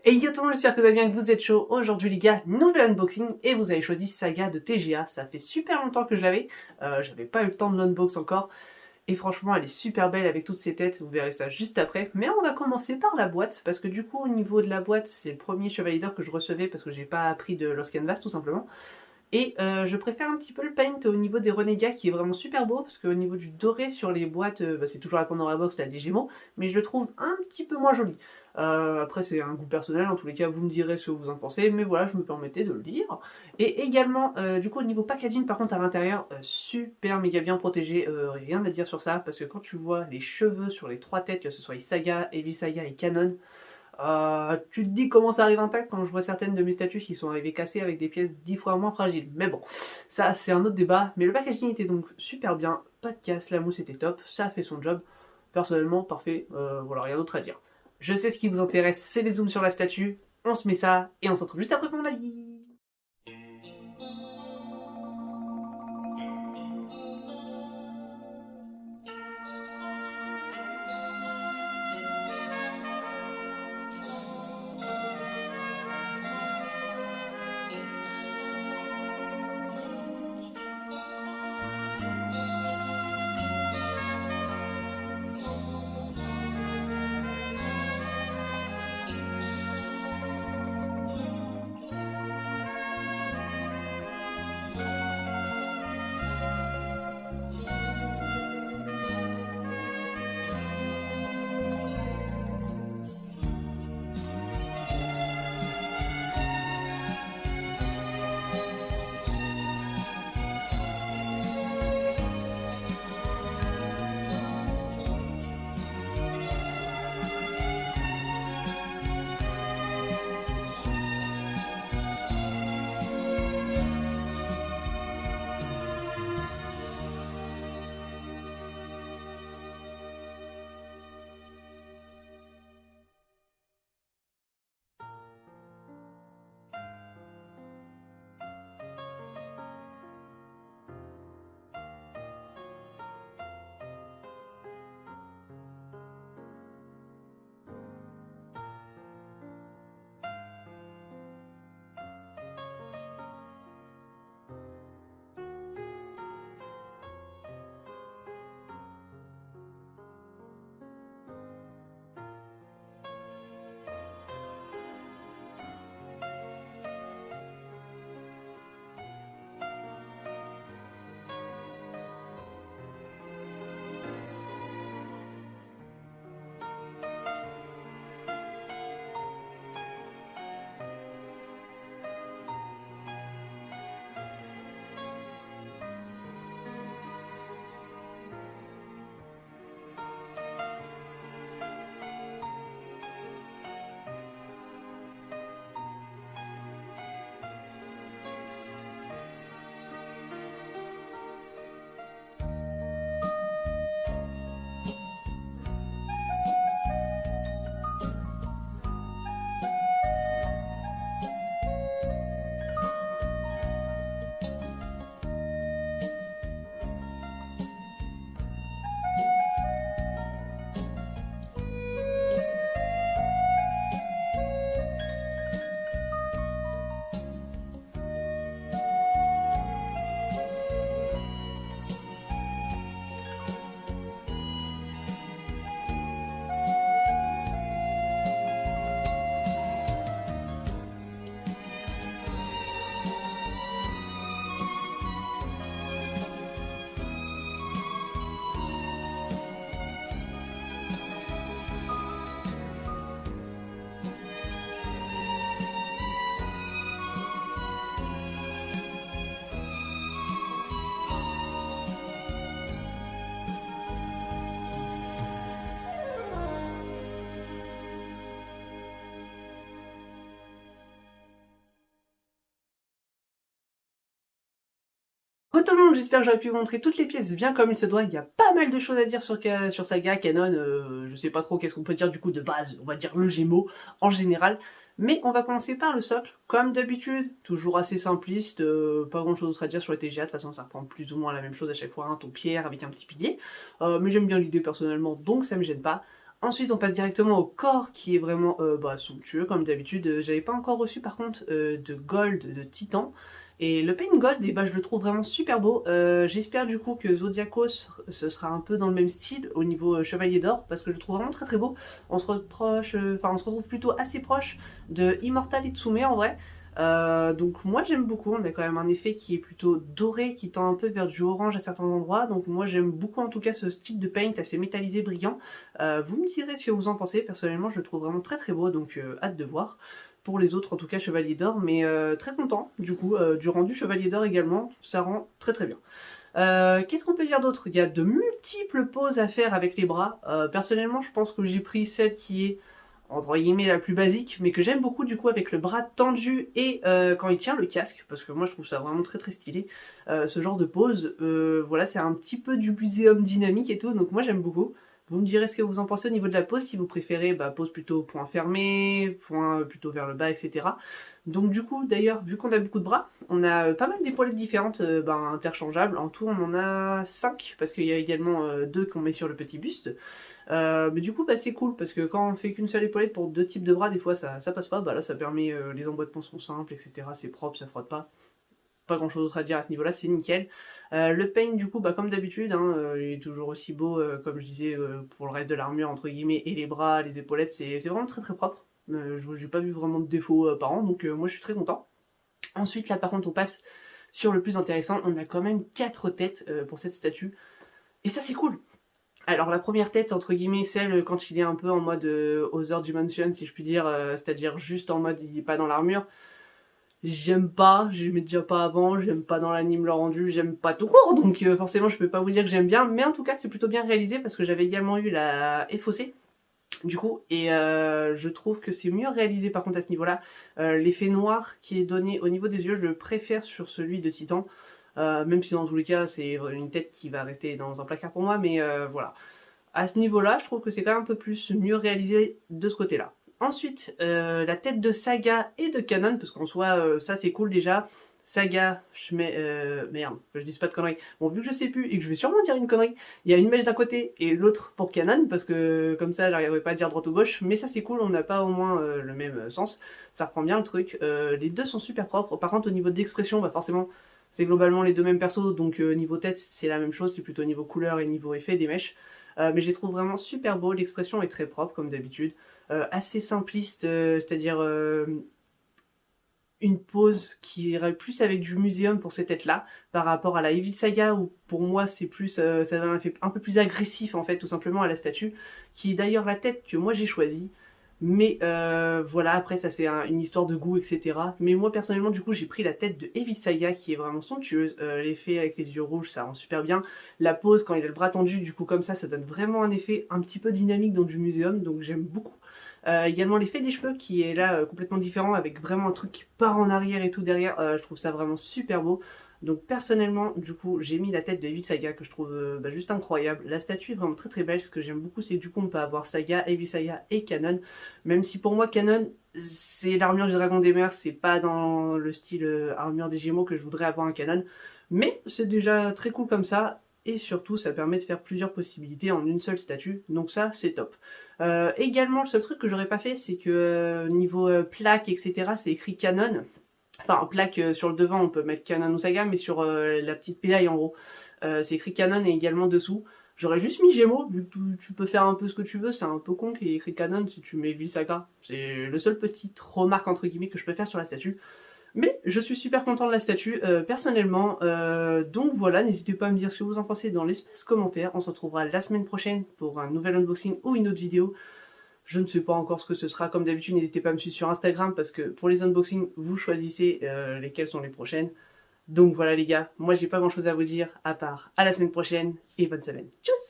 Et yo tout le monde, j'espère que vous allez bien, que vous êtes chaud. Aujourd'hui les gars, nouvel unboxing et vous avez choisi Saga de TGA. Ça fait super longtemps que je l'avais, j'avais pas eu le temps de l'unbox encore. Et franchement elle est super belle avec toutes ses têtes, vous verrez ça juste après. Mais on va commencer par la boîte, parce que du coup au niveau de la boîte, c'est le premier Chevalier d'Or que je recevais parce que j'ai pas pris de Lost Canvas tout simplement. Et je préfère un petit peu le paint au niveau des Renegats qui est vraiment super beau, parce qu'au niveau du doré sur les boîtes, c'est toujours la Pandora Box, la des Gémeaux, mais je le trouve un petit peu moins joli. Après c'est un goût personnel, en tous les cas vous me direz ce que vous en pensez, mais voilà, je me permettais de le dire. Et également, du coup au niveau packaging par contre à l'intérieur, super méga bien protégé, rien à dire sur ça, parce que quand tu vois les cheveux sur les trois têtes, que ce soit Saga, Heavy Saga et Canon, tu te dis comment ça arrive intact quand je vois certaines de mes statues qui sont arrivées cassées avec des pièces 10 fois moins fragiles. Mais bon, ça c'est un autre débat. Mais le packaging était donc super bien, pas de casse, la mousse était top, ça a fait son job. Personnellement, parfait, voilà, rien d'autre à dire. Je sais ce qui vous intéresse, c'est les zooms sur la statue, on se met ça et on se retrouve juste après pour mon avis. Tout le monde, j'espère que j'aurais pu vous montrer toutes les pièces bien comme il se doit. Il y a pas mal de choses à dire sur Saga, Canon, je sais pas trop qu'est-ce qu'on peut dire du coup de base, on va dire le Gémeaux en général. Mais on va commencer par le socle, comme d'habitude, toujours assez simpliste, pas grand chose d'autre à dire sur les TGA, de toute façon ça reprend plus ou moins la même chose à chaque fois, un ton pierre avec un petit pilier. Mais j'aime bien l'idée personnellement, donc ça me gêne pas. Ensuite, on passe directement au corps qui est vraiment somptueux comme d'habitude. J'avais pas encore reçu par contre de gold de titan. Et le paint gold, je le trouve vraiment super beau. J'espère du coup que Zodiacos, ce sera un peu dans le même style au niveau chevalier d'or, parce que je le trouve vraiment très très beau. On se reproche, on se retrouve plutôt assez proche de Immortal Itsume en vrai. Donc moi j'aime beaucoup, on a quand même un effet qui est plutôt doré, qui tend un peu vers du orange à certains endroits, donc moi j'aime beaucoup en tout cas ce style de paint assez métallisé, brillant. Vous me direz ce que vous en pensez, personnellement je le trouve vraiment très très beau, donc hâte de voir. Pour les autres en tout cas Chevalier d'Or, mais très content du coup, du rendu Chevalier d'Or également, ça rend très très bien. Qu'est-ce qu'on peut dire d'autre? Il y a de multiples poses à faire avec les bras. Personnellement je pense que j'ai pris celle qui est entre guillemets la plus basique, mais que j'aime beaucoup du coup avec le bras tendu et quand il tient le casque, parce que moi je trouve ça vraiment très très stylé, ce genre de pose. Voilà, c'est un petit peu du muséum dynamique et tout, donc moi j'aime beaucoup. Vous me direz ce que vous en pensez au niveau de la pose, si vous préférez pose plutôt point fermé, point plutôt vers le bas, etc. Donc du coup, d'ailleurs, vu qu'on a beaucoup de bras, on a pas mal d'épaulettes différentes interchangeables. En tout, on en a 5, parce qu'il y a également 2 qu'on met sur le petit buste. Mais du coup, c'est cool, parce que quand on fait qu'une seule épaulette pour 2 types de bras, des fois ça passe pas. Là, ça permet, les emboîtements sont simples, etc. C'est propre, ça frotte pas. Pas grand chose d'autre à dire à ce niveau là, c'est nickel. Le paint du coup comme d'habitude, il est toujours aussi beau comme je disais pour le reste de l'armure entre guillemets, et les bras, les épaulettes, c'est vraiment très très propre. J'ai pas vu vraiment de défauts apparents, donc moi je suis très content. Ensuite là par contre on passe sur le plus intéressant, on a quand même 4 têtes pour cette statue, et ça c'est cool. Alors la première tête, entre guillemets, celle quand il est un peu en mode Other Dimension, si je puis dire, c'est-à-dire juste en mode il est pas dans l'armure, j'aime pas, j'aimais déjà pas avant, j'aime pas dans l'anime le rendu, j'aime pas tout court, donc forcément je peux pas vous dire que j'aime bien, mais en tout cas c'est plutôt bien réalisé parce que j'avais également eu la FOC, du coup, et je trouve que c'est mieux réalisé par contre à ce niveau-là. L'effet noir qui est donné au niveau des yeux, je le préfère sur celui de Titan, même si dans tous les cas c'est une tête qui va rester dans un placard pour moi, mais voilà. À ce niveau-là, je trouve que c'est quand même un peu plus mieux réalisé de ce côté-là. Ensuite, la tête de Saga et de Kanon, parce qu'en soi, ça c'est cool déjà. Saga, je mets... merde, je dis pas de conneries. Bon, vu que je sais plus et que je vais sûrement dire une connerie, il y a une mèche d'un côté et l'autre pour Kanon, parce que comme ça, j'arriverai pas à dire droite ou gauche, mais ça c'est cool, on n'a pas au moins le même sens. Ça reprend bien le truc. Les deux sont super propres. Par contre, au niveau de l'expression, forcément, c'est globalement les deux mêmes persos, donc niveau tête, c'est la même chose, c'est plutôt niveau couleur et niveau effet des mèches. Mais je les trouve vraiment super beaux, l'expression est très propre comme d'habitude, assez simpliste, c'est-à-dire une pose qui irait plus avec du muséum pour ces têtes-là, par rapport à la Evil Saga où pour moi c'est plus, ça donne un effet un peu plus agressif en fait tout simplement à la statue, qui est d'ailleurs la tête que moi j'ai choisie. Mais voilà, après ça c'est une histoire de goût, etc. Mais moi personnellement du coup j'ai pris la tête de Evil Saga qui est vraiment somptueuse. L'effet avec les yeux rouges ça rend super bien. La pose quand il a le bras tendu du coup comme ça donne vraiment un effet un petit peu dynamique dans du muséum, donc j'aime beaucoup. Également l'effet des cheveux qui est là complètement différent avec vraiment un truc qui part en arrière et tout derrière. Je trouve ça vraiment super beau. Donc personnellement, du coup, j'ai mis la tête de Evil Saga que je trouve juste incroyable. La statue est vraiment très très belle. Ce que j'aime beaucoup, c'est que du coup, on peut avoir Saga, Evil Saga et Kanon. Même si pour moi, Kanon, c'est l'armure du Dragon des Mers, c'est pas dans le style armure des Gémeaux que je voudrais avoir un Kanon. Mais c'est déjà très cool comme ça. Et surtout, ça permet de faire plusieurs possibilités en une seule statue. Donc ça, c'est top. Également, le seul truc que j'aurais pas fait, c'est que niveau plaque, etc., c'est écrit Canon. Enfin, en plaque sur le devant, on peut mettre Canon ou Saga, mais sur la petite pédale en gros, c'est écrit Canon et également dessous. J'aurais juste mis Gémeaux, vu que tu peux faire un peu ce que tu veux, c'est un peu con qu'il y ait écrit Canon si tu mets Evil Saga. C'est le seul petite remarque entre guillemets que je peux faire sur la statue. Mais je suis super content de la statue, personnellement. Donc voilà, n'hésitez pas à me dire ce que vous en pensez dans l'espace commentaire. On se retrouvera la semaine prochaine pour un nouvel unboxing ou une autre vidéo. Je ne sais pas encore ce que ce sera, comme d'habitude, n'hésitez pas à me suivre sur Instagram parce que pour les unboxings, vous choisissez lesquelles sont les prochaines. Donc voilà les gars, moi j'ai pas grand chose à vous dire à part à la semaine prochaine et bonne semaine. Tchuss!